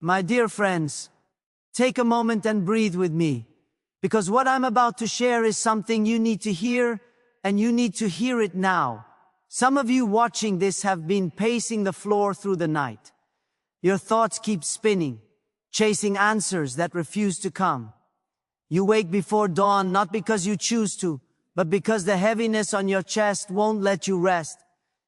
My dear friends, take a moment and breathe with me, because what I'm about to share is something you need to hear, and you need to hear it now. Some of you watching this have been pacing the floor through the night. Your thoughts keep spinning, chasing answers that refuse to come. You wake before dawn not because you choose to, but because the heaviness on your chest won't let you rest.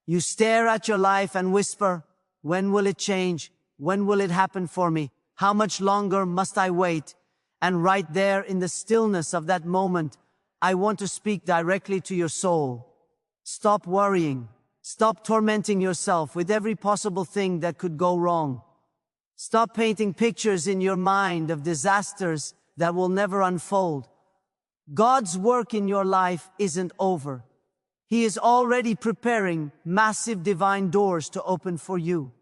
You stare at your life and whisper, when will it change? When will it happen for me? How much longer must I wait? And right there in the stillness of that moment, I want to speak directly to your soul. Stop worrying. Stop tormenting yourself with every possible thing that could go wrong. Stop painting pictures in your mind of disasters that will never unfold. God's work in your life isn't over. He is already preparing massive divine doors to open for you.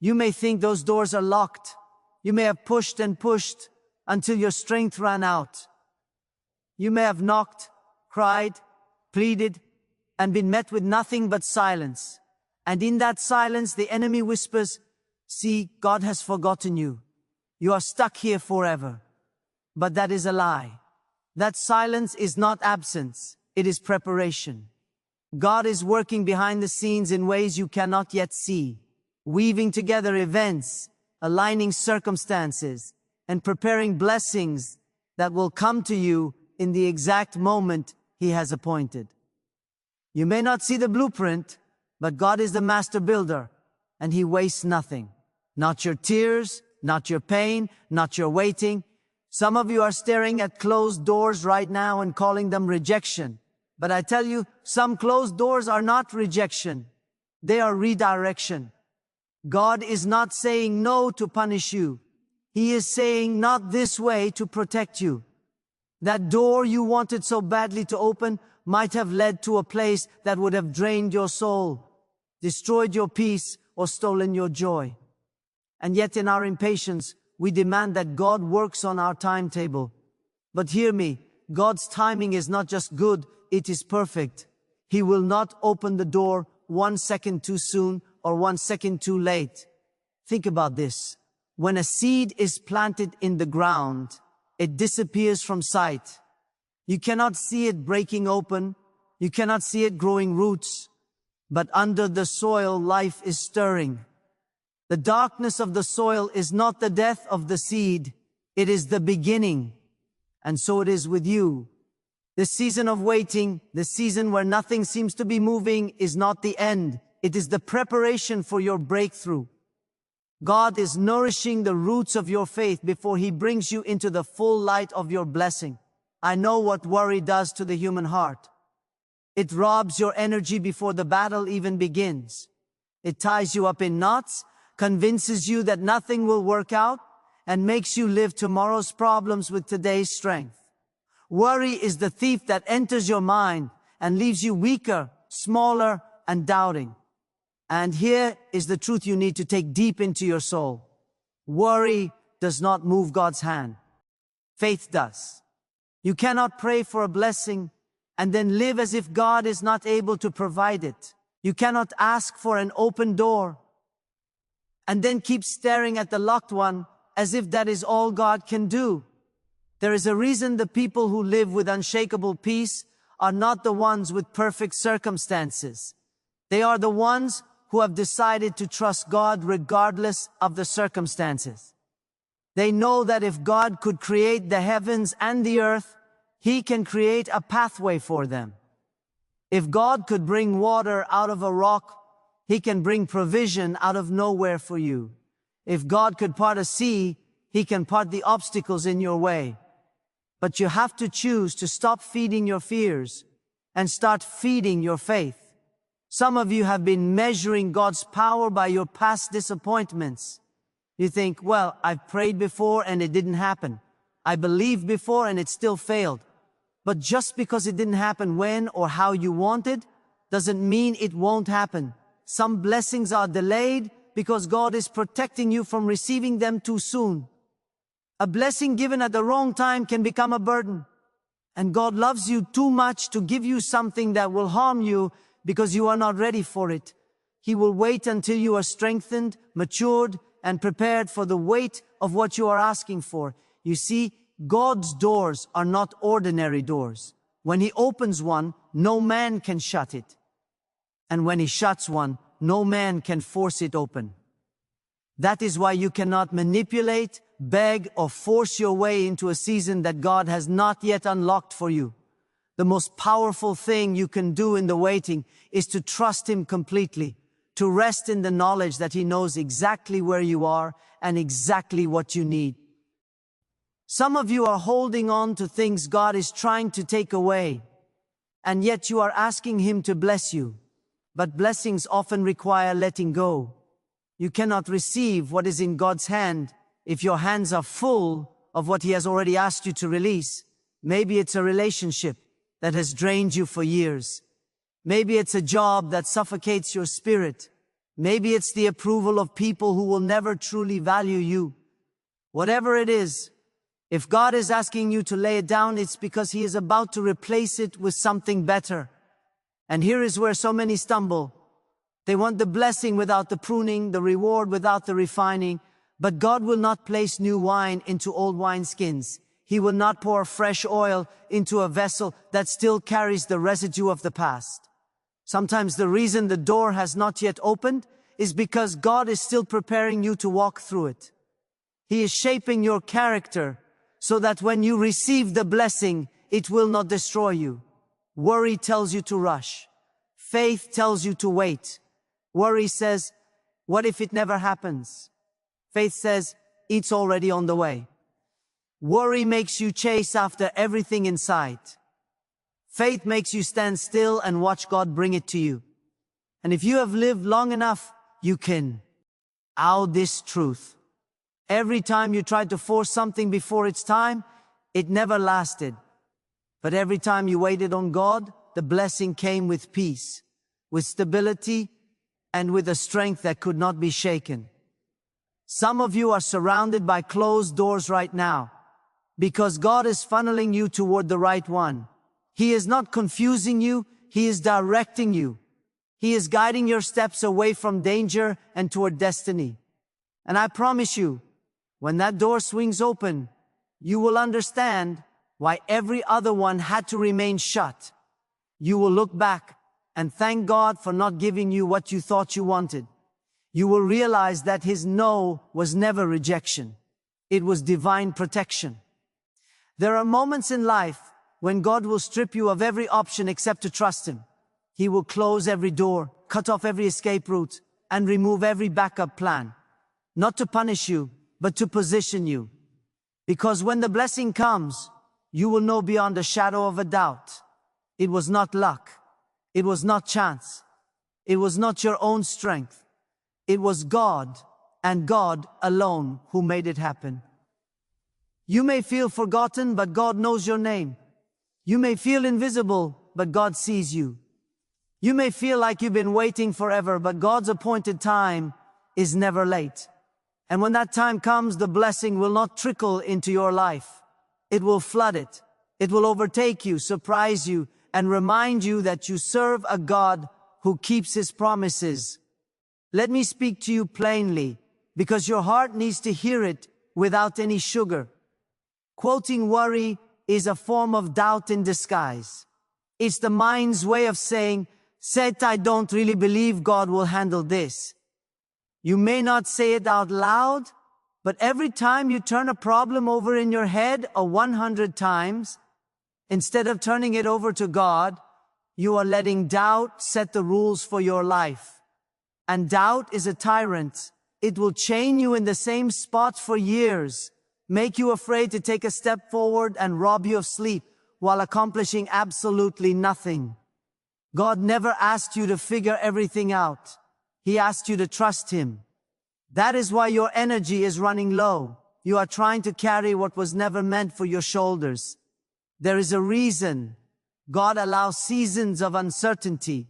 You may think those doors are locked. You may have pushed and pushed until your strength ran out. You may have knocked, cried, pleaded, and been met with nothing but silence. And in that silence, the enemy whispers, "See, God has forgotten you. You are stuck here forever." But that is a lie. That silence is not absence. It is preparation. God is working behind the scenes in ways you cannot yet see, weaving together events, aligning circumstances, and preparing blessings that will come to you in the exact moment He has appointed. You may not see the blueprint, but God is the master builder, and He wastes nothing. Not your tears, not your pain, not your waiting. Some of you are staring at closed doors right now and calling them rejection. But I tell you, some closed doors are not rejection. They are redirection. God is not saying no to punish you. He is saying not this way to protect you. That door you wanted so badly to open might have led to a place that would have drained your soul, destroyed your peace, or stolen your joy. And yet in our impatience, we demand that God works on our timetable. But hear me, God's timing is not just good, it is perfect. He will not open the door 1 second too soon or 1 second too late. Think about this. When a seed is planted in the ground, it disappears from sight. You cannot see it breaking open. You cannot see it growing roots. But under the soil, life is stirring. The darkness of the soil is not the death of the seed. It is the beginning. And so it is with you. The season of waiting, the season where nothing seems to be moving, is not the end. It is the preparation for your breakthrough. God is nourishing the roots of your faith before He brings you into the full light of your blessing. I know what worry does to the human heart. It robs your energy before the battle even begins. It ties you up in knots, convinces you that nothing will work out, and makes you live tomorrow's problems with today's strength. Worry is the thief that enters your mind and leaves you weaker, smaller, and doubting. And here is the truth you need to take deep into your soul. Worry does not move God's hand. Faith does. You cannot pray for a blessing and then live as if God is not able to provide it. You cannot ask for an open door and then keep staring at the locked one as if that is all God can do. There is a reason the people who live with unshakable peace are not the ones with perfect circumstances. They are the ones who have decided to trust God regardless of the circumstances. They know that if God could create the heavens and the earth, He can create a pathway for them. If God could bring water out of a rock, He can bring provision out of nowhere for you. If God could part a sea, He can part the obstacles in your way. But you have to choose to stop feeding your fears and start feeding your faith. Some of you have been measuring God's power by your past disappointments. You think, well, I've prayed before and it didn't happen. I believed before and it still failed. But just because it didn't happen when or how you wanted, doesn't mean it won't happen. Some blessings are delayed because God is protecting you from receiving them too soon. A blessing given at the wrong time can become a burden. And God loves you too much to give you something that will harm you because you are not ready for it. He will wait until you are strengthened, matured, and prepared for the weight of what you are asking for. You see, God's doors are not ordinary doors. When He opens one, no man can shut it. And when He shuts one, no man can force it open. That is why you cannot manipulate, beg, or force your way into a season that God has not yet unlocked for you. The most powerful thing you can do in the waiting is to trust Him completely, to rest in the knowledge that He knows exactly where you are and exactly what you need. Some of you are holding on to things God is trying to take away, and yet you are asking Him to bless you. But blessings often require letting go. You cannot receive what is in God's hand if your hands are full of what He has already asked you to release. Maybe it's a relationship that has drained you for years. Maybe it's a job that suffocates your spirit. Maybe it's the approval of people who will never truly value you. Whatever it is, if God is asking you to lay it down, it's because He is about to replace it with something better. And here is where so many stumble. They want the blessing without the pruning, the reward without the refining. But God will not place new wine into old wineskins. He will not pour fresh oil into a vessel that still carries the residue of the past. Sometimes the reason the door has not yet opened is because God is still preparing you to walk through it. He is shaping your character so that when you receive the blessing, it will not destroy you. Worry tells you to rush. Faith tells you to wait. Worry says, what if it never happens? Faith says, it's already on the way. Worry makes you chase after everything in sight. Faith makes you stand still and watch God bring it to you. And if you have lived long enough, you can out this truth. Every time you tried to force something before its time, it never lasted. But every time you waited on God, the blessing came with peace, with stability, and with a strength that could not be shaken. Some of you are surrounded by closed doors right now, because God is funneling you toward the right one. He is not confusing you, He is directing you. He is guiding your steps away from danger and toward destiny. And I promise you, when that door swings open, you will understand why every other one had to remain shut. You will look back and thank God for not giving you what you thought you wanted. You will realize that His no was never rejection. It was divine protection. There are moments in life when God will strip you of every option except to trust Him. He will close every door, cut off every escape route, and remove every backup plan. Not to punish you, but to position you. Because when the blessing comes, you will know beyond a shadow of a doubt. It was not luck. It was not chance. It was not your own strength. It was God, and God alone, who made it happen. You may feel forgotten, but God knows your name. You may feel invisible, but God sees you. You may feel like you've been waiting forever, but God's appointed time is never late. And when that time comes, the blessing will not trickle into your life. It will flood it. It will overtake you, surprise you, and remind you that you serve a God who keeps His promises. Let me speak to you plainly, because your heart needs to hear it without any sugar. Quoting worry is a form of doubt in disguise. It's the mind's way of saying, "Seth, I don't really believe God will handle this." You may not say it out loud, but every time you turn a problem over in your head 100 times, instead of turning it over to God, you are letting doubt set the rules for your life. And doubt is a tyrant. It will chain you in the same spot for years, make you afraid to take a step forward, and rob you of sleep while accomplishing absolutely nothing. God never asked you to figure everything out. He asked you to trust Him. That is why your energy is running low. You are trying to carry what was never meant for your shoulders. There is a reason God allows seasons of uncertainty,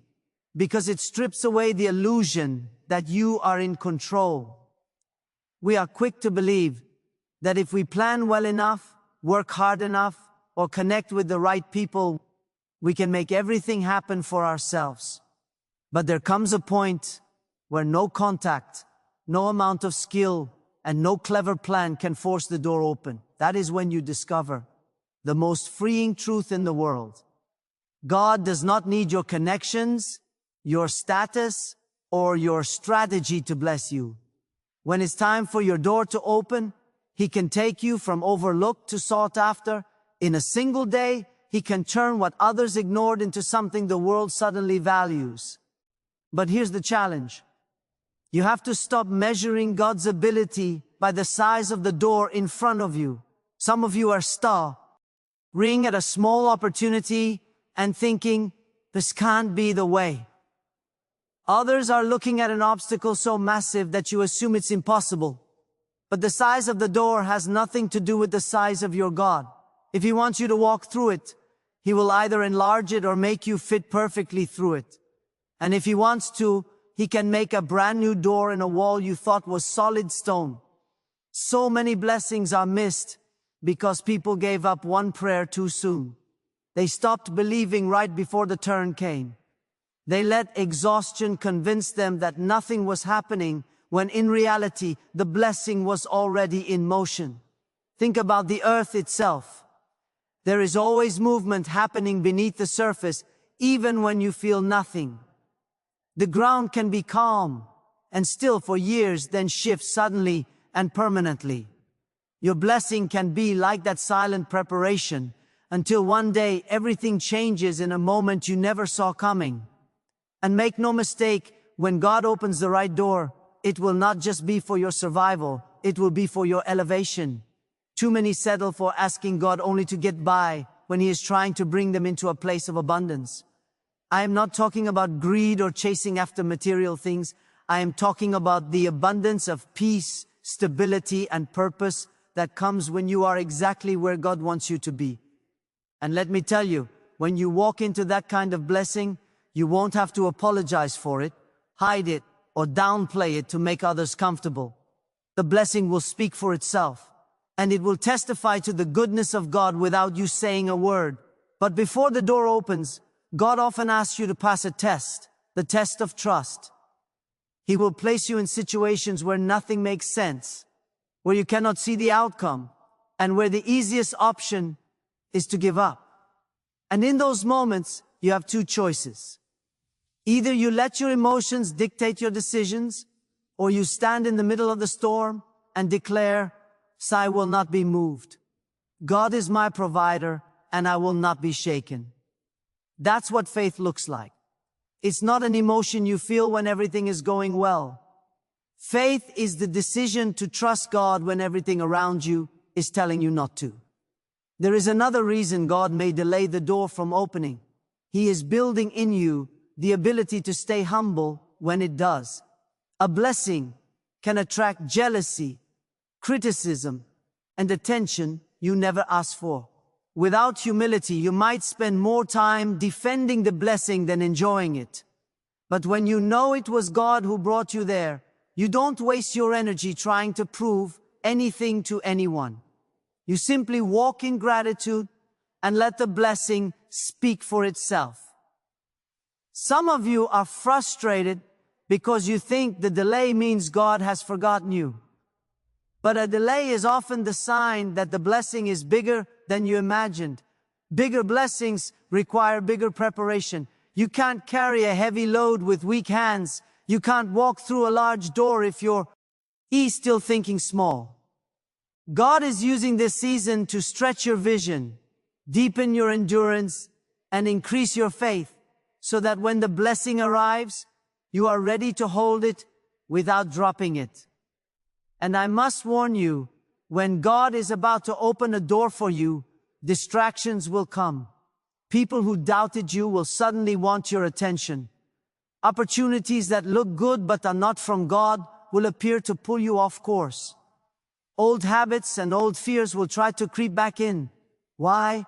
because it strips away the illusion that you are in control. We are quick to believe that if we plan well enough, work hard enough, or connect with the right people, we can make everything happen for ourselves. But there comes a point where no contact, no amount of skill, and no clever plan can force the door open. That is when you discover the most freeing truth in the world. God does not need your connections, your status, or your strategy to bless you. When it's time for your door to open, He can take you from overlooked to sought after. In a single day, He can turn what others ignored into something the world suddenly values. But here's the challenge. You have to stop measuring God's ability by the size of the door in front of you. Some of you are staring at a small opportunity and thinking, this can't be the way. Others are looking at an obstacle so massive that you assume it's impossible. But the size of the door has nothing to do with the size of your God. If He wants you to walk through it, He will either enlarge it or make you fit perfectly through it. And if He wants to, He can make a brand new door in a wall you thought was solid stone. So many blessings are missed because people gave up one prayer too soon. They stopped believing right before the turn came. They let exhaustion convince them that nothing was happening, when in reality, the blessing was already in motion. Think about the earth itself. There is always movement happening beneath the surface, even when you feel nothing. The ground can be calm and still for years, then shift suddenly and permanently. Your blessing can be like that silent preparation, until one day everything changes in a moment you never saw coming. And make no mistake, when God opens the right door, it will not just be for your survival, it will be for your elevation. Too many settle for asking God only to get by when He is trying to bring them into a place of abundance. I am not talking about greed or chasing after material things. I am talking about the abundance of peace, stability, and purpose that comes when you are exactly where God wants you to be. And let me tell you, when you walk into that kind of blessing, you won't have to apologize for it, hide it, or downplay it to make others comfortable. The blessing will speak for itself, and it will testify to the goodness of God without you saying a word. But before the door opens, God often asks you to pass a test, the test of trust. He will place you in situations where nothing makes sense, where you cannot see the outcome, and where the easiest option is to give up. And in those moments, you have two choices. Either you let your emotions dictate your decisions, or you stand in the middle of the storm and declare, I will not be moved. God is my provider, and I will not be shaken. That's what faith looks like. It's not an emotion you feel when everything is going well. Faith is the decision to trust God when everything around you is telling you not to. There is another reason God may delay the door from opening. He is building in you the ability to stay humble when it does. A blessing can attract jealousy, criticism, and attention you never asked for. Without humility, you might spend more time defending the blessing than enjoying it. But when you know it was God who brought you there, you don't waste your energy trying to prove anything to anyone. You simply walk in gratitude and let the blessing speak for itself. Some of you are frustrated because you think the delay means God has forgotten you. But a delay is often the sign that the blessing is bigger than you imagined. Bigger blessings require bigger preparation. You can't carry a heavy load with weak hands. You can't walk through a large door if you're still thinking small. God is using this season to stretch your vision, deepen your endurance, and increase your faith, so that when the blessing arrives, you are ready to hold it without dropping it. And I must warn you, when God is about to open a door for you, distractions will come. People who doubted you will suddenly want your attention. Opportunities that look good but are not from God will appear to pull you off course. Old habits and old fears will try to creep back in. Why?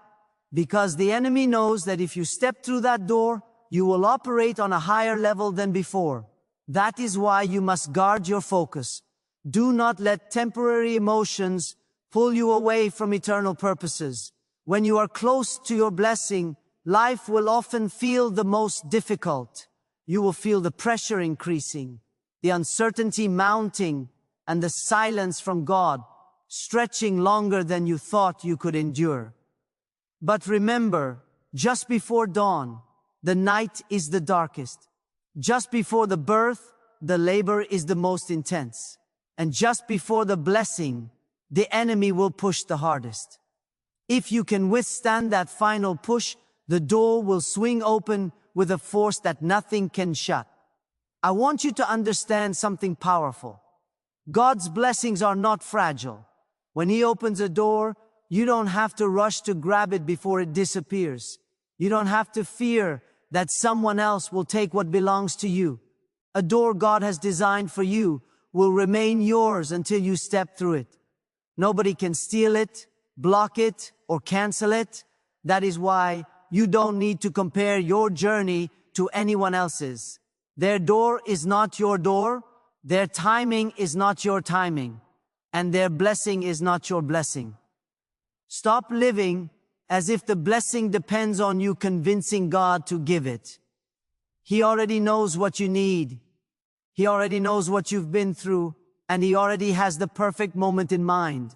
Because the enemy knows that if you step through that door, you will operate on a higher level than before. That is why you must guard your focus. Do not let temporary emotions pull you away from eternal purposes. When you are close to your blessing, life will often feel the most difficult. You will feel the pressure increasing. the uncertainty mounting, and the silence from God stretching longer than you thought you could endure. But remember, just before dawn, the night is the darkest. Just before the birth, the labor is the most intense. And just before the blessing, the enemy will push the hardest. If you can withstand that final push, the door will swing open with a force that nothing can shut. I want you to understand something powerful. God's blessings are not fragile. When He opens a door, you don't have to rush to grab it before it disappears. You don't have to fear that someone else will take what belongs to you. A door God has designed for you will remain yours until you step through it. Nobody can steal it, block it, or cancel it. That is why you don't need to compare your journey to anyone else's. Their door is not your door. Their timing is not your timing. And their blessing is not your blessing. Stop living as if the blessing depends on you convincing God to give it. He already knows what you need. He already knows what you've been through, and He already has the perfect moment in mind.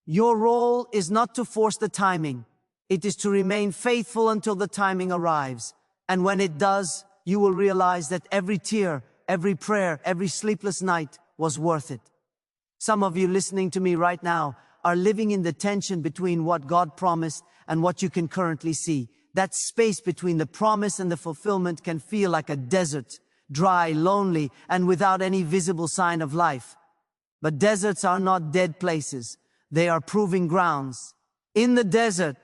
Your role is not to force the timing. It is to remain faithful until the timing arrives. And when it does, you will realize that every tear, every prayer, every sleepless night was worth it. Some of you listening to me right now are living in the tension between what God promised and what you can currently see. That space between the promise and the fulfillment can feel like a desert, dry, lonely, and without any visible sign of life. But deserts are not dead places. They are proving grounds. In the desert,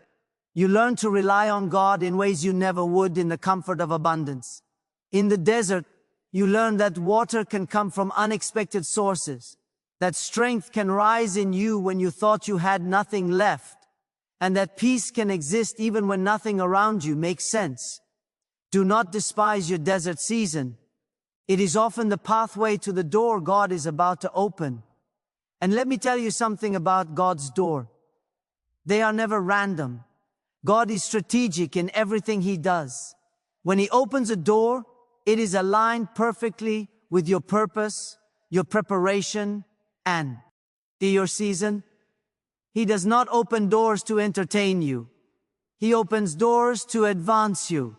you learn to rely on God in ways you never would in the comfort of abundance. In the desert, you learn that water can come from unexpected sources, that strength can rise in you when you thought you had nothing left, and that peace can exist even when nothing around you makes sense. Do not despise your desert season. It is often the pathway to the door God is about to open. And let me tell you something about God's door. They are never random. God is strategic in everything He does. When He opens a door, it is aligned perfectly with your purpose, your preparation, and your season. He does not open doors to entertain you. He opens doors to advance you.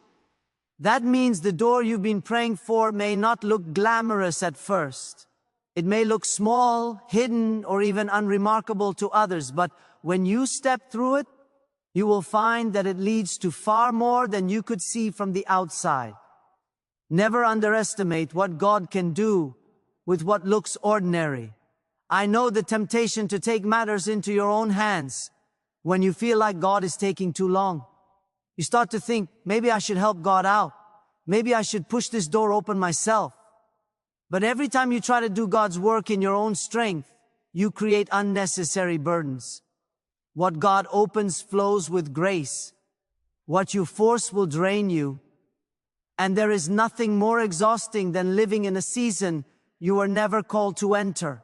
That means the door you've been praying for may not look glamorous at first. It may look small, hidden, or even unremarkable to others, but when you step through it, you will find that it leads to far more than you could see from the outside. Never underestimate what God can do with what looks ordinary. I know the temptation to take matters into your own hands when you feel like God is taking too long. You start to think, maybe I should help God out. Maybe I should push this door open myself. But every time you try to do God's work in your own strength, you create unnecessary burdens. What God opens flows with grace. What you force will drain you. And there is nothing more exhausting than living in a season you were never called to enter.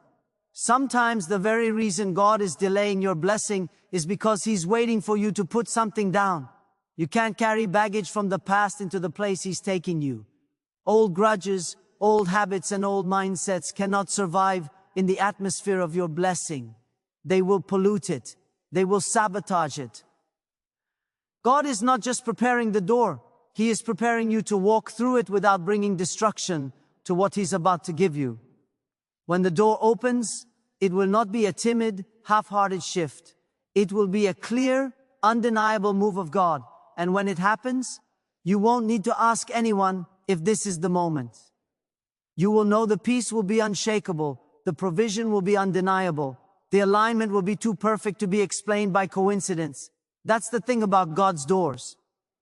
Sometimes the very reason God is delaying your blessing is because He's waiting for you to put something down. You can't carry baggage from the past into the place He's taking you. Old grudges, old habits, and old mindsets cannot survive in the atmosphere of your blessing. They will pollute it. They will sabotage it. God is not just preparing the door. He is preparing you to walk through it without bringing destruction to what He's about to give you. When the door opens, it will not be a timid, half-hearted shift. It will be a clear, undeniable move of God. And when it happens, you won't need to ask anyone if this is the moment. You will know the peace will be unshakable, the provision will be undeniable, the alignment will be too perfect to be explained by coincidence. That's the thing about God's doors.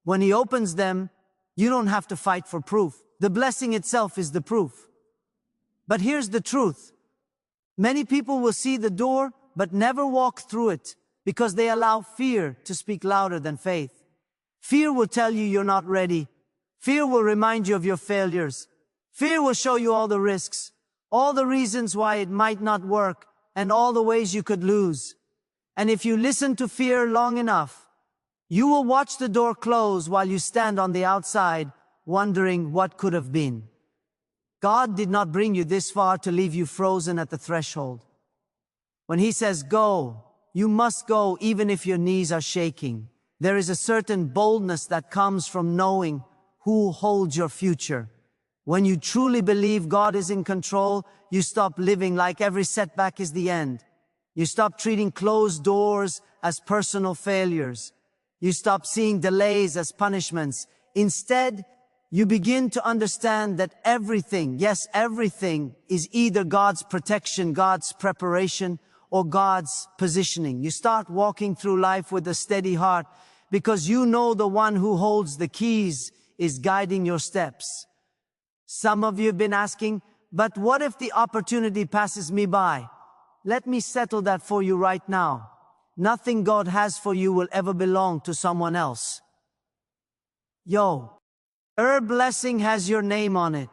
When He opens them, you don't have to fight for proof. The blessing itself is the proof. But here's the truth. Many people will see the door, but never walk through it because they allow fear to speak louder than faith. Fear will tell you you're not ready. Fear will remind you of your failures. Fear will show you all the risks, all the reasons why it might not work, and all the ways you could lose. And if you listen to fear long enough, you will watch the door close while you stand on the outside, wondering what could have been. God did not bring you this far to leave you frozen at the threshold. When He says go, you must go even if your knees are shaking. There is a certain boldness that comes from knowing who holds your future. When you truly believe God is in control, you stop living like every setback is the end. You stop treating closed doors as personal failures. You stop seeing delays as punishments. Instead, you begin to understand that everything, yes, everything, is either God's protection, God's preparation, or God's positioning. You start walking through life with a steady heart because you know the one who holds the keys is guiding your steps. Some of you have been asking, but what if the opportunity passes me by? Let me settle that for you right now. Nothing God has for you will ever belong to someone else. Your blessing has your name on it.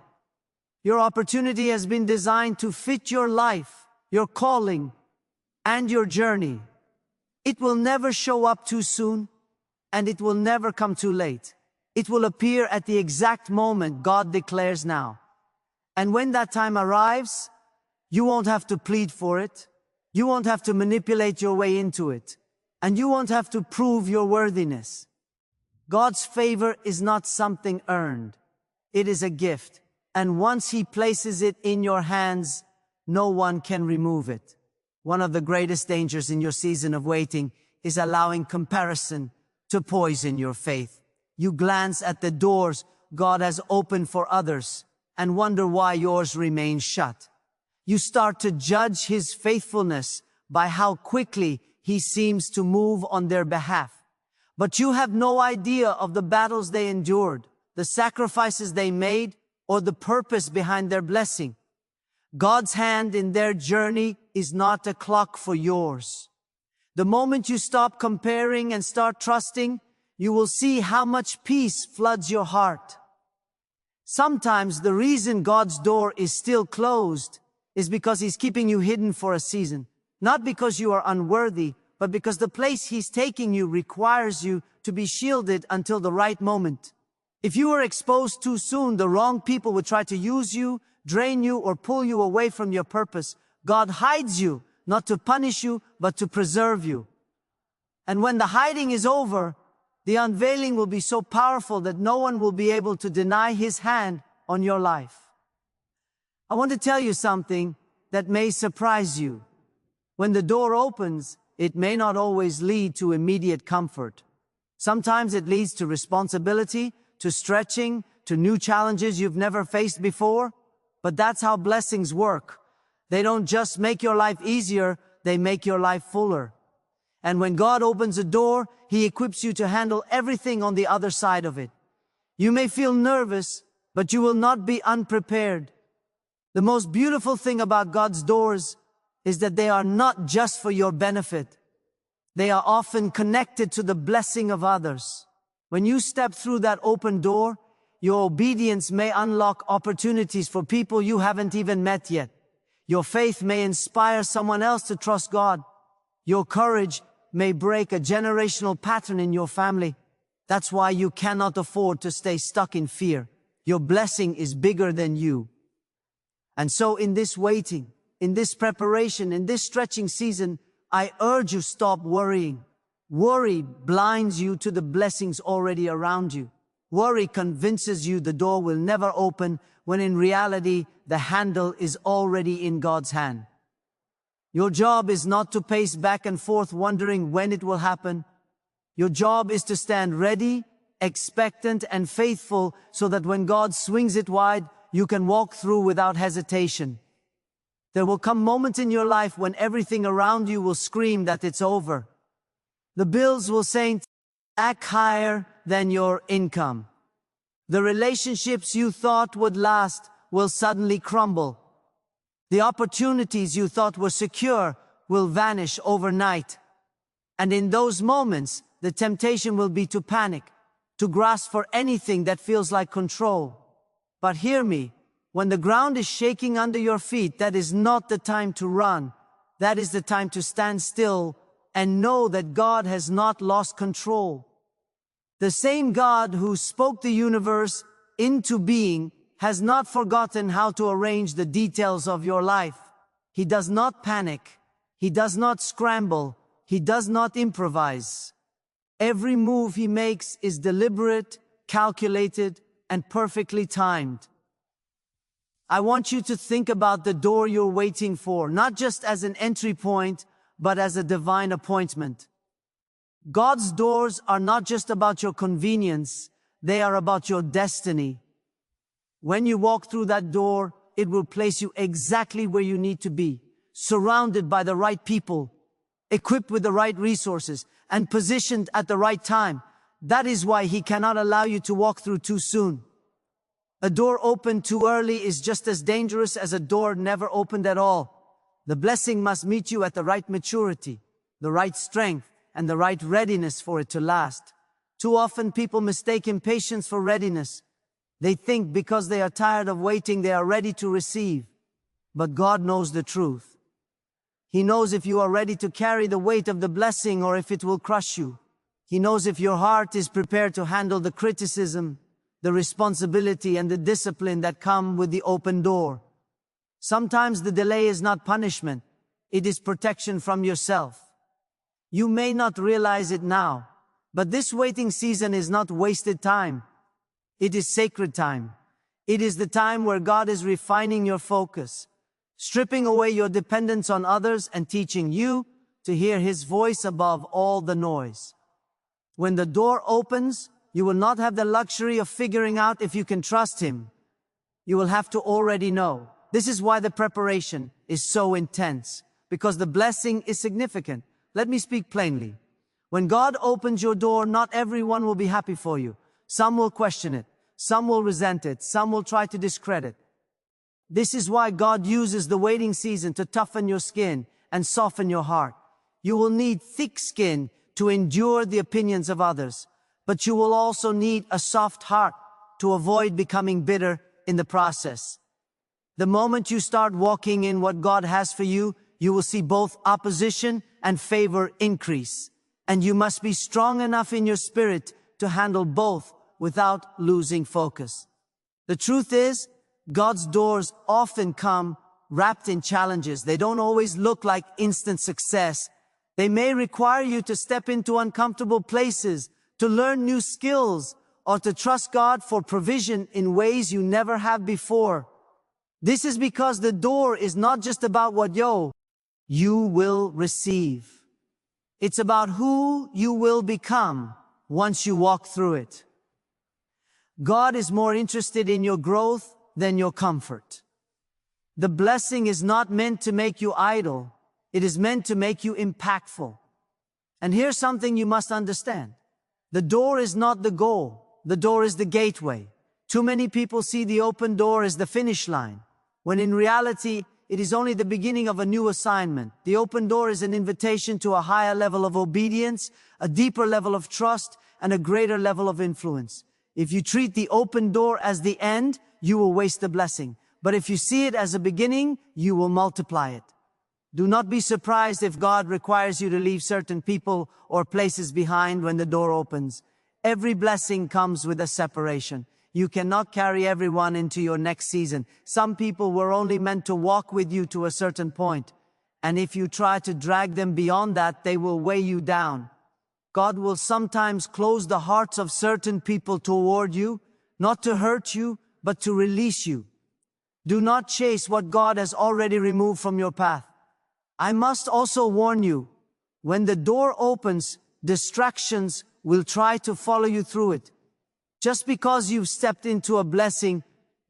Your opportunity has been designed to fit your life, your calling, and your journey. It will never show up too soon, and it will never come too late. It will appear at the exact moment God declares now. And when that time arrives, you won't have to plead for it. You won't have to manipulate your way into it. And you won't have to prove your worthiness. God's favor is not something earned. It is a gift. And once He places it in your hands, no one can remove it. One of the greatest dangers in your season of waiting is allowing comparison to poison your faith. You glance at the doors God has opened for others and wonder why yours remain shut. You start to judge His faithfulness by how quickly He seems to move on their behalf. But you have no idea of the battles they endured, the sacrifices they made, or the purpose behind their blessing. God's hand in their journey is not a clock for yours. The moment you stop comparing and start trusting, you will see how much peace floods your heart. Sometimes the reason God's door is still closed is because He's keeping you hidden for a season. Not because you are unworthy, but because the place He's taking you requires you to be shielded until the right moment. If you were exposed too soon, the wrong people would try to use you, drain you, or pull you away from your purpose. God hides you, not to punish you, but to preserve you. And when the hiding is over, the unveiling will be so powerful that no one will be able to deny His hand on your life. I want to tell you something that may surprise you. When the door opens, it may not always lead to immediate comfort. Sometimes it leads to responsibility, to stretching, to new challenges you've never faced before. But that's how blessings work. They don't just make your life easier, they make your life fuller. And when God opens a door, He equips you to handle everything on the other side of it. You may feel nervous, but you will not be unprepared. The most beautiful thing about God's doors is that they are not just for your benefit. They are often connected to the blessing of others. When you step through that open door, your obedience may unlock opportunities for people you haven't even met yet. Your faith may inspire someone else to trust God. Your courage may break a generational pattern in your family. That's why you cannot afford to stay stuck in fear. Your blessing is bigger than you. And so in this waiting, in this preparation, in this stretching season, I urge you, stop worrying. Worry blinds you to the blessings already around you. Worry convinces you the door will never open, when in reality, the handle is already in God's hand. Your job is not to pace back and forth wondering when it will happen. Your job is to stand ready, expectant, and faithful so that when God swings it wide, you can walk through without hesitation. There will come moments in your life when everything around you will scream that it's over. The bills will say, "Act higher than your income." The relationships you thought would last will suddenly crumble. The opportunities you thought were secure will vanish overnight. And in those moments, the temptation will be to panic, to grasp for anything that feels like control. But hear me, when the ground is shaking under your feet, that is not the time to run. That is the time to stand still and know that God has not lost control. The same God who spoke the universe into being has not forgotten how to arrange the details of your life. He does not panic. He does not scramble. He does not improvise. Every move he makes is deliberate, calculated, and perfectly timed. I want you to think about the door you're waiting for, not just as an entry point, but as a divine appointment. God's doors are not just about your convenience, they are about your destiny. When you walk through that door, it will place you exactly where you need to be, surrounded by the right people, equipped with the right resources, and positioned at the right time. That is why He cannot allow you to walk through too soon. A door opened too early is just as dangerous as a door never opened at all. The blessing must meet you at the right maturity, the right strength, and the right readiness for it to last. Too often people mistake impatience for readiness. They think because they are tired of waiting, they are ready to receive. But God knows the truth. He knows if you are ready to carry the weight of the blessing or if it will crush you. He knows if your heart is prepared to handle the criticism, the responsibility, and the discipline that come with the open door. Sometimes the delay is not punishment. It is protection from yourself. You may not realize it now, but this waiting season is not wasted time. It is sacred time. It is the time where God is refining your focus, stripping away your dependence on others and teaching you to hear His voice above all the noise. When the door opens, you will not have the luxury of figuring out if you can trust Him. You will have to already know. This is why the preparation is so intense, because the blessing is significant. Let me speak plainly. When God opens your door, not everyone will be happy for you. Some will question it. Some will resent it. Some will try to discredit. This is why God uses the waiting season to toughen your skin and soften your heart. You will need thick skin to endure the opinions of others, but you will also need a soft heart to avoid becoming bitter in the process. The moment you start walking in what God has for you, you will see both opposition and favor increase. And you must be strong enough in your spirit to handle both without losing focus. The truth is, God's doors often come wrapped in challenges. They don't always look like instant success. They may require you to step into uncomfortable places, to learn new skills, or to trust God for provision in ways you never have before. This is because the door is not just about what you will receive. It's about who you will become once you walk through it. God is more interested in your growth than your comfort. The blessing is not meant to make you idle. It is meant to make you impactful. And here's something you must understand. The door is not the goal. The door is the gateway. Too many people see the open door as the finish line, when in reality, it is only the beginning of a new assignment. The open door is an invitation to a higher level of obedience, a deeper level of trust, and a greater level of influence. If you treat the open door as the end, you will waste the blessing. But if you see it as a beginning, you will multiply it. Do not be surprised if God requires you to leave certain people or places behind when the door opens. Every blessing comes with a separation. You cannot carry everyone into your next season. Some people were only meant to walk with you to a certain point. And if you try to drag them beyond that, they will weigh you down. God will sometimes close the hearts of certain people toward you, not to hurt you, but to release you. Do not chase what God has already removed from your path. I must also warn you, when the door opens, distractions will try to follow you through it. Just because you've stepped into a blessing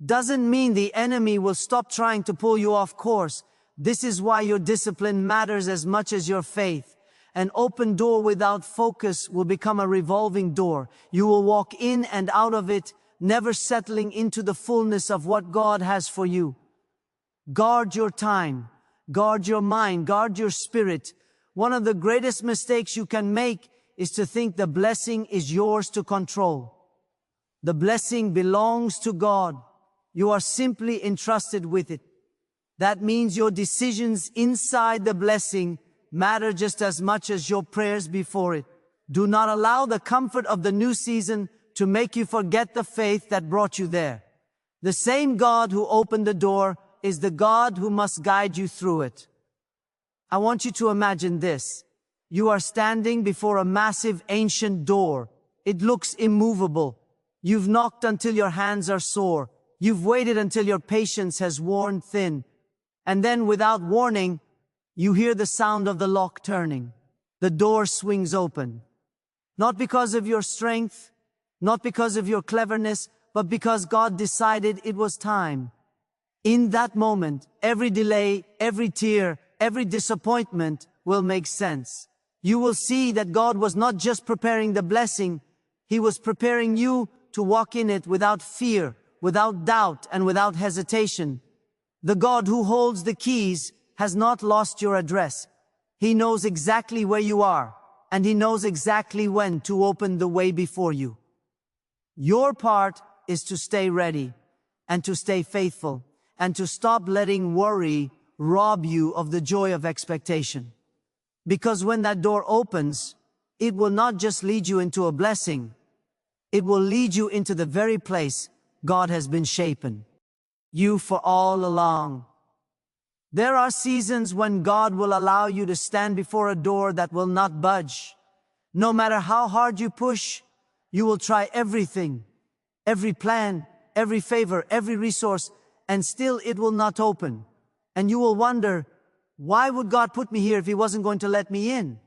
doesn't mean the enemy will stop trying to pull you off course. This is why your discipline matters as much as your faith. An open door without focus will become a revolving door. You will walk in and out of it, never settling into the fullness of what God has for you. Guard your time, guard your mind, guard your spirit. One of the greatest mistakes you can make is to think the blessing is yours to control. The blessing belongs to God. You are simply entrusted with it. That means your decisions inside the blessing matter just as much as your prayers before it. Do not allow the comfort of the new season to make you forget the faith that brought you there. The same God who opened the door is the God who must guide you through it. I want you to imagine this. You are standing before a massive ancient door. It looks immovable. You've knocked until your hands are sore. You've waited until your patience has worn thin. And then, without warning, you hear the sound of the lock turning. The door swings open. Not because of your strength, not because of your cleverness, but because God decided it was time. In that moment, every delay, every tear, every disappointment will make sense. You will see that God was not just preparing the blessing, He was preparing you to walk in it without fear, without doubt, and without hesitation. The God who holds the keys has not lost your address. He knows exactly where you are, and He knows exactly when to open the way before you. Your part is to stay ready, and to stay faithful, and to stop letting worry rob you of the joy of expectation. Because when that door opens, it will not just lead you into a blessing, it will lead you into the very place God has been shaping you for all along. There are seasons when God will allow you to stand before a door that will not budge. No matter how hard you push, you will try everything, every plan, every favor, every resource, and still it will not open. And you will wonder, why would God put me here if He wasn't going to let me in?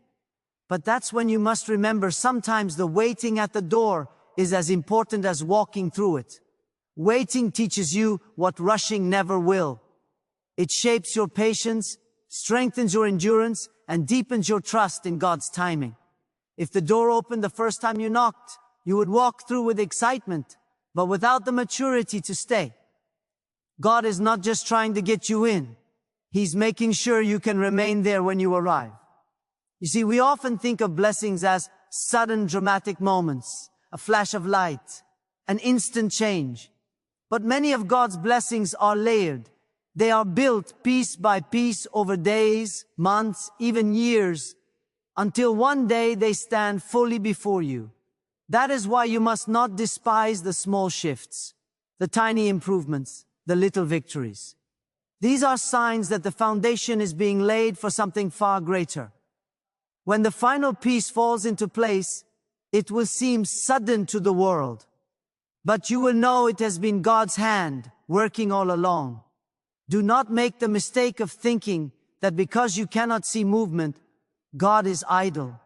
But that's when you must remember, sometimes the waiting at the door is as important as walking through it. Waiting teaches you what rushing never will. It shapes your patience, strengthens your endurance, and deepens your trust in God's timing. If the door opened the first time you knocked, you would walk through with excitement, but without the maturity to stay. God is not just trying to get you in. He's making sure you can remain there when you arrive. You see, we often think of blessings as sudden dramatic moments, a flash of light, an instant change. But many of God's blessings are layered. They are built piece by piece over days, months, even years, until one day they stand fully before you. That is why you must not despise the small shifts, the tiny improvements, the little victories. These are signs that the foundation is being laid for something far greater. When the final piece falls into place, it will seem sudden to the world, but you will know it has been God's hand working all along. Do not make the mistake of thinking that because you cannot see movement, God is idle.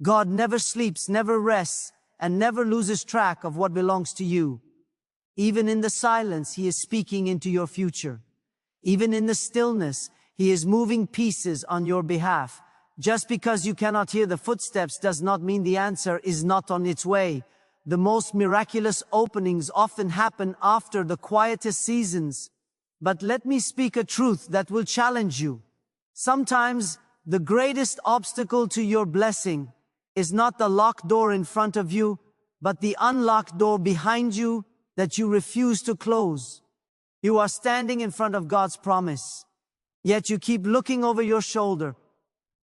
God never sleeps, never rests, and never loses track of what belongs to you. Even in the silence, He is speaking into your future. Even in the stillness, He is moving pieces on your behalf. Just because you cannot hear the footsteps does not mean the answer is not on its way. The most miraculous openings often happen after the quietest seasons. But let me speak a truth that will challenge you. Sometimes the greatest obstacle to your blessing is not the locked door in front of you, but the unlocked door behind you that you refuse to close. You are standing in front of God's promise, yet you keep looking over your shoulder,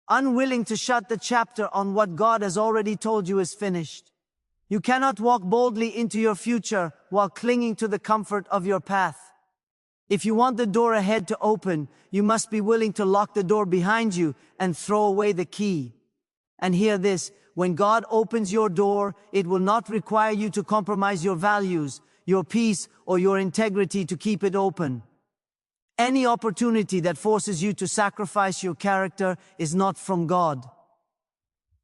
unwilling to shut the chapter on what God has already told you is finished. You cannot walk boldly into your future while clinging to the comfort of your path. If you want the door ahead to open, you must be willing to lock the door behind you and throw away the key. And hear this, when God opens your door, it will not require you to compromise your values, your peace, or your integrity to keep it open. Any opportunity that forces you to sacrifice your character is not from God.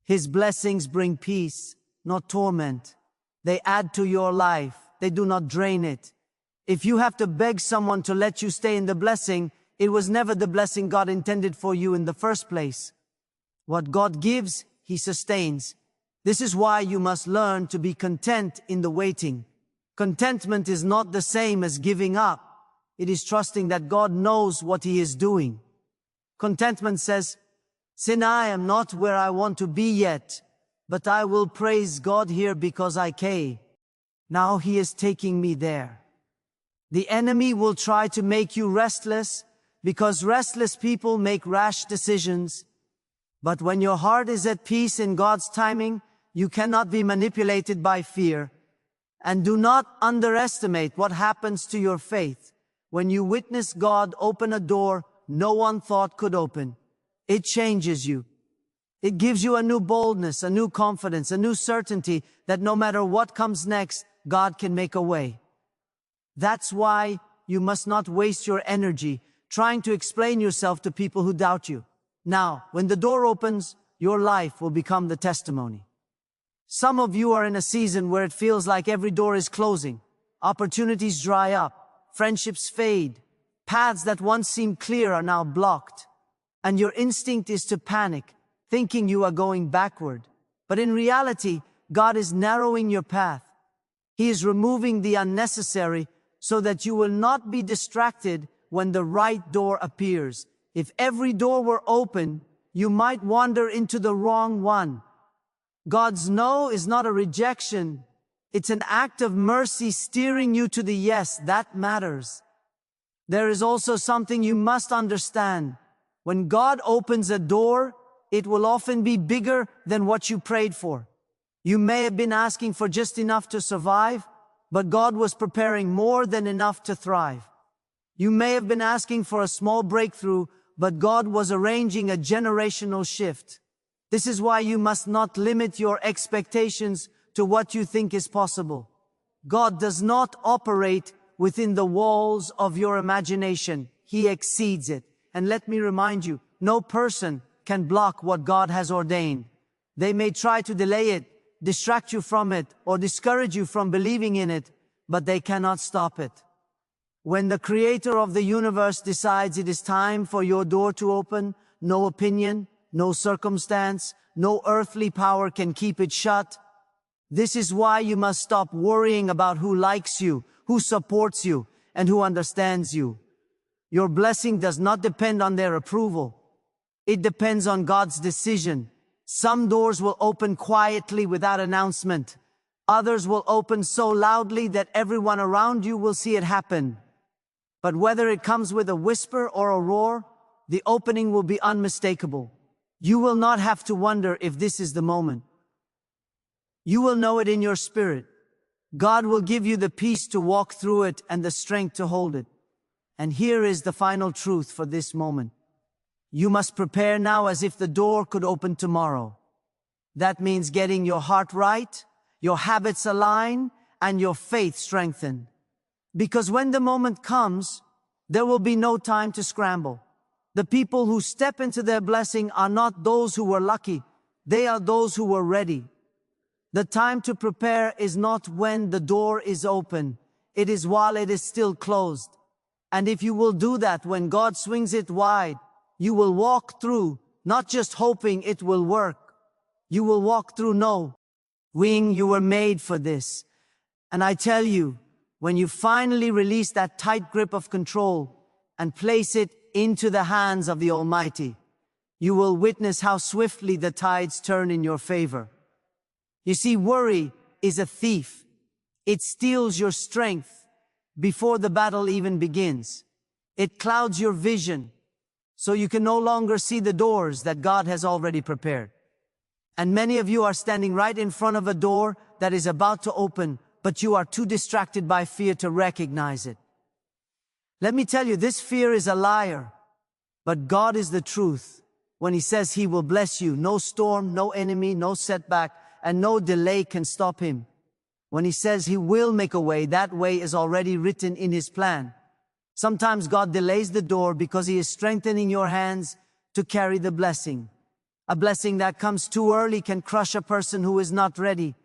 His blessings bring peace, not torment. They add to your life. They do not drain it. If you have to beg someone to let you stay in the blessing, it was never the blessing God intended for you in the first place. What God gives, He sustains. This is why you must learn to be content in the waiting. Contentment is not the same as giving up. It is trusting that God knows what He is doing. Contentment says, "Sin, I am not where I want to be yet, but I will praise God here because I came. Now He is taking me there." The enemy will try to make you restless because restless people make rash decisions. But when your heart is at peace in God's timing, you cannot be manipulated by fear. And do not underestimate what happens to your faith when you witness God open a door no one thought could open. It changes you. It gives you a new boldness, a new confidence, a new certainty that no matter what comes next, God can make a way. That's why you must not waste your energy trying to explain yourself to people who doubt you. Now, when the door opens, your life will become the testimony. Some of you are in a season where it feels like every door is closing. Opportunities dry up, friendships fade, paths that once seemed clear are now blocked. And your instinct is to panic, thinking you are going backward. But in reality, God is narrowing your path. He is removing the unnecessary so that you will not be distracted when the right door appears. If every door were open, you might wander into the wrong one. God's no is not a rejection. It's an act of mercy steering you to the yes that matters. There is also something you must understand. When God opens a door, it will often be bigger than what you prayed for. You may have been asking for just enough to survive, but God was preparing more than enough to thrive. You may have been asking for a small breakthrough, but God was arranging a generational shift. This is why you must not limit your expectations to what you think is possible. God does not operate within the walls of your imagination. He exceeds it. And let me remind you, no person can block what God has ordained. They may try to delay it, distract you from it, or discourage you from believing in it, but they cannot stop it. When the Creator of the universe decides it is time for your door to open, no opinion, no circumstance, no earthly power can keep it shut. This is why you must stop worrying about who likes you, who supports you, and who understands you. Your blessing does not depend on their approval. It depends on God's decision. Some doors will open quietly without announcement. Others will open so loudly that everyone around you will see it happen. But whether it comes with a whisper or a roar, the opening will be unmistakable. You will not have to wonder if this is the moment. You will know it in your spirit. God will give you the peace to walk through it and the strength to hold it. And here is the final truth for this moment. You must prepare now as if the door could open tomorrow. That means getting your heart right, your habits aligned, and your faith strengthened. Because when the moment comes, there will be no time to scramble. The people who step into their blessing are not those who were lucky. They are those who were ready. The time to prepare is not when the door is open. It is while it is still closed. And if you will do that when God swings it wide, you will walk through, not just hoping it will work. You will walk through knowing you were made for this. And I tell you, when you finally release that tight grip of control and place it into the hands of the Almighty, you will witness how swiftly the tides turn in your favor. You see, worry is a thief. It steals your strength before the battle even begins. It clouds your vision, so you can no longer see the doors that God has already prepared. And many of you are standing right in front of a door that is about to open, but you are too distracted by fear to recognize it. Let me tell you, this fear is a liar, but God is the truth. When He says He will bless you, no storm, no enemy, no setback, and no delay can stop Him. When He says He will make a way, that way is already written in His plan. Sometimes God delays the door because He is strengthening your hands to carry the blessing. A blessing that comes too early can crush a person who is not ready.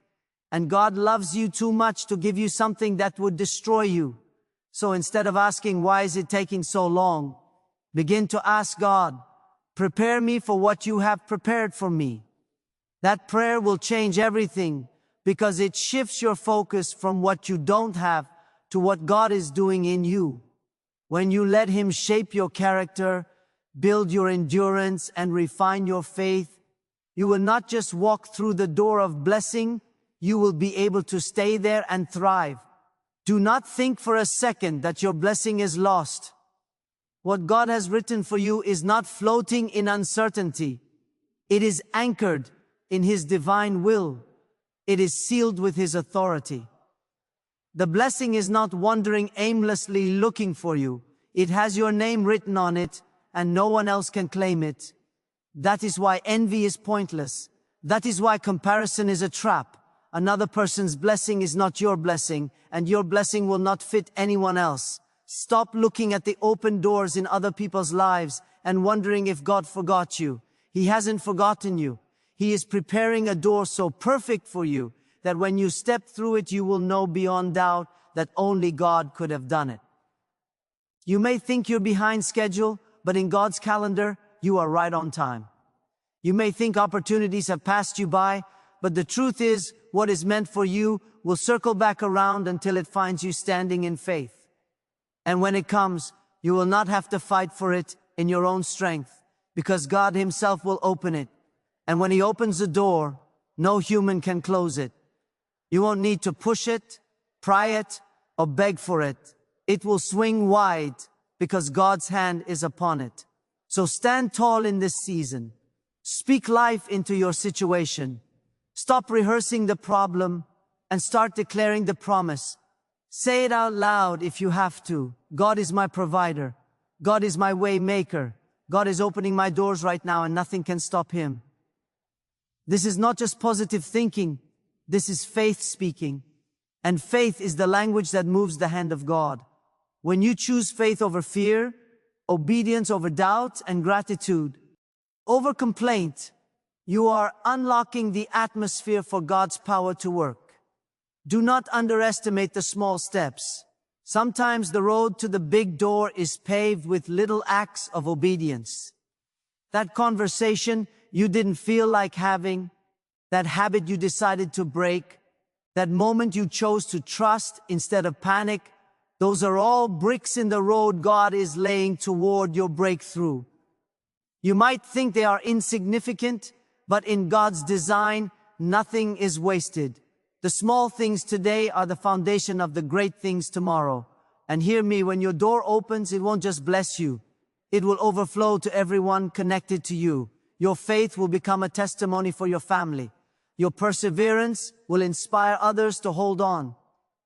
And God loves you too much to give you something that would destroy you. So instead of asking, why is it taking so long? Begin to ask God, prepare me for what you have prepared for me. That prayer will change everything because it shifts your focus from what you don't have to what God is doing in you. When you let Him shape your character, build your endurance, and refine your faith, you will not just walk through the door of blessing, you will be able to stay there and thrive. Do not think for a second that your blessing is lost. What God has written for you is not floating in uncertainty. It is anchored in His divine will. It is sealed with His authority. The blessing is not wandering aimlessly looking for you. It has your name written on it, and no one else can claim it. That is why envy is pointless. That is why comparison is a trap. Another person's blessing is not your blessing, and your blessing will not fit anyone else. Stop looking at the open doors in other people's lives and wondering if God forgot you. He hasn't forgotten you. He is preparing a door so perfect for you that when you step through it, you will know beyond doubt that only God could have done it. You may think you're behind schedule, but in God's calendar, you are right on time. You may think opportunities have passed you by, but the truth is, what is meant for you will circle back around until it finds you standing in faith. And when it comes, you will not have to fight for it in your own strength, because God Himself will open it. And when He opens the door, no human can close it. You won't need to push it, pry it, or beg for it. It will swing wide because God's hand is upon it. So stand tall in this season. Speak life into your situation. Stop rehearsing the problem and start declaring the promise. Say it out loud if you have to. God is my provider. God is my way maker. God is opening my doors right now and nothing can stop Him. This is not just positive thinking. This is faith speaking. And faith is the language that moves the hand of God. When you choose faith over fear, obedience over doubt, and gratitude over complaint, you are unlocking the atmosphere for God's power to work. Do not underestimate the small steps. Sometimes the road to the big door is paved with little acts of obedience. That conversation you didn't feel like having, that habit you decided to break, that moment you chose to trust instead of panic, those are all bricks in the road God is laying toward your breakthrough. You might think they are insignificant, but in God's design, nothing is wasted. The small things today are the foundation of the great things tomorrow. And hear me, when your door opens, it won't just bless you. It will overflow to everyone connected to you. Your faith will become a testimony for your family. Your perseverance will inspire others to hold on.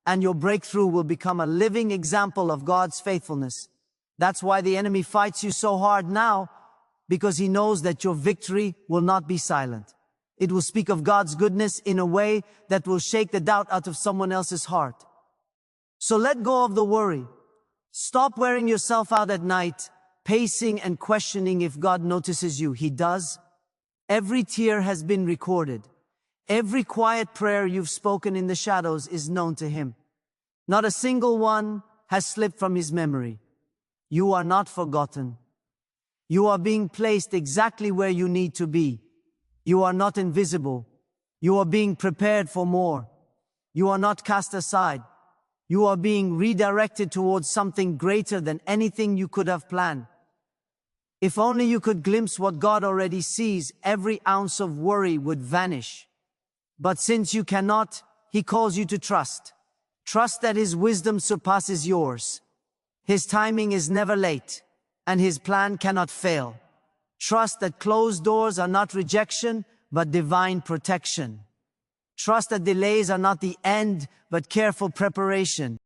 And your breakthrough will become a living example of God's faithfulness. That's why the enemy fights you so hard now, because he knows that your victory will not be silent. It will speak of God's goodness in a way that will shake the doubt out of someone else's heart. So let go of the worry. Stop wearing yourself out at night, pacing and questioning if God notices you. He does. Every tear has been recorded. Every quiet prayer you've spoken in the shadows is known to Him. Not a single one has slipped from His memory. You are not forgotten. You are being placed exactly where you need to be. You are not invisible. You are being prepared for more. You are not cast aside. You are being redirected towards something greater than anything you could have planned. If only you could glimpse what God already sees, every ounce of worry would vanish. But since you cannot, He calls you to trust. Trust that His wisdom surpasses yours. His timing is never late, and His plan cannot fail. Trust that closed doors are not rejection, but divine protection. Trust that delays are not the end, but careful preparation.